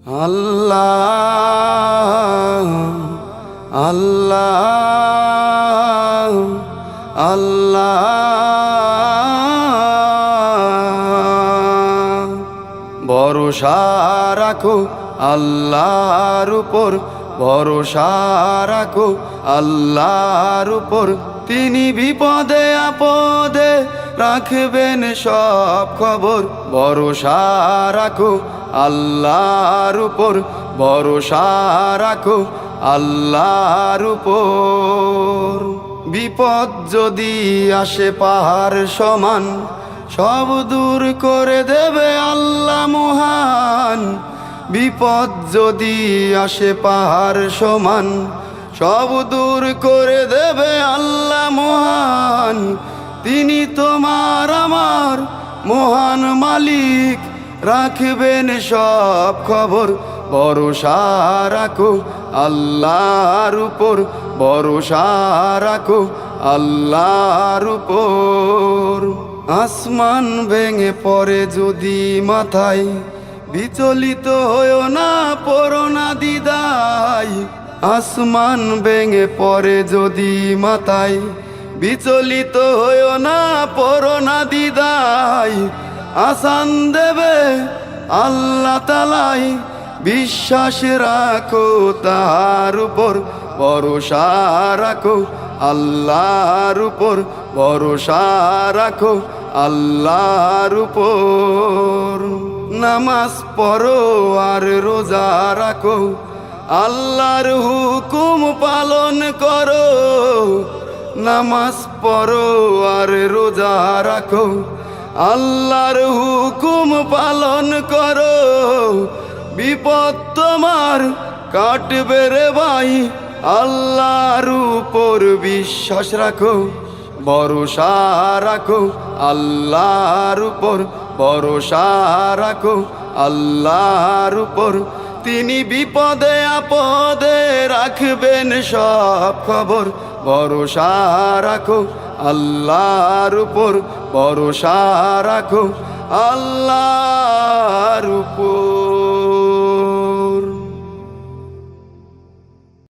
আল্লাহ আল্লাহ আল্লাহ ভরসা রাখো আল্লাহর উপর, ভরসা রাখো আল্লাহর উপর। তিনি বিপদে আপদে রাখবেন সব খবর। ভরসা রাখো আল্লাহর উপর, ভরসা রাখো আল্লাহর উপর। বিপদ যদি আসে পাহাড় সমান, সব দূর করে দেবে আল্লাহ মহান। বিপদ যদি আসে পাহাড় সমান, সব দূর করে দেবে আল্লাহ মহান। তিনি তোমার আমার মহান মালিক, রাখবেন সব খবর। ভরসা রাখো আল্লাহর উপর, ভরসা রাখো আল্লাহর উপর। আসমান ভেঙে পড়ে যদি মাথায়, বিচলিত হয়ো না, পড়ো না দ্বিধায়। আসমান ভেঙে পড়ে যদি মাথায়, বিচলিত হয়ো না, পড়ো না দ্বিধায়। আসান দেবে আল্লাহ তাআলাই, বিশ্বাস রাখো তাহার উপর। ভরসা রাখো আল্লাহর উপর, ভরসা রাখো আল্লাহর উপর। নামাজ পড়ো আর রোজা রাখো, আল্লাহর হুকুম পালন করো। নামাজ পড়ো আর রোজা রাখো, আল্লাহর হুকুম পালন করো। বিপদ তোমার কাটবে রে ভাই, আল্লাহর উপর বিশ্বাস রাখো। ভরসা রাখো আল্লাহর উপর, ভরসা রাখো আল্লাহর উপর। তিনি বিপদে আপদে রাখবেন সব খবর। ভরসা রাখো আল্লাহর উপর, ভরসা রাখো আল্লাহর উপর।